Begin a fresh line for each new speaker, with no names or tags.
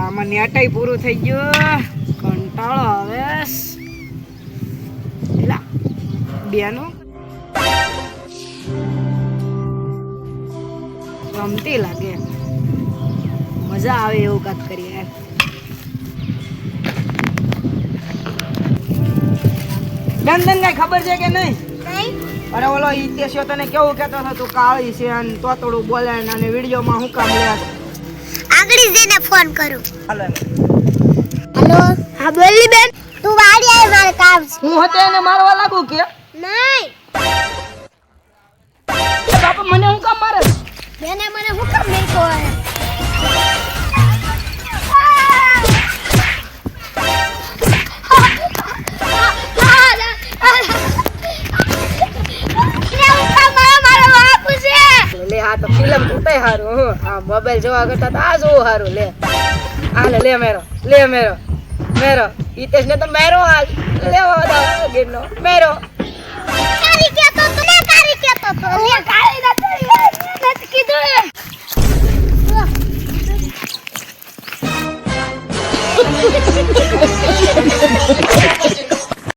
આમાં નેટાઈ પૂરું થઈ ગયું, કંટાળો આવે. એલા બેનું ગમતી લાગે, મજા આવે એવું કાક કરીએ. બેન તને કઈ ખબર છે કે નહીં? અરે ઓલો ઈત્યાસ્યો તને કેવું કહેતો હતો તું કાળી છે અને તોતડું બોલે અને વિડીયોમાં હું કામ લે?
આગળ જઈને ફોન કરું.
હાલો.
હેલો, હા બોલી બેન. તું વાડી આય, મારે કામ છે.
હું હતો એને મારવા લાગુ કે
નહીં,
બાપા મને હું કામ મારે?
બેને મને હું કામ નહીં કહે?
લે આ તો ફિલ્મ તૂટે હારું. આ મોબાઈલ જોવા કરતા તો આ જોવું હારું. લે હાલે, લે મેરો, લે મેરો, મેરો ઈતેશ ને તો મેરો હાલ લેવા દો ગીરનો મેરો.
કારી કેતો તો લે, કારી કેતો તો લે, કારી નથી કીધું.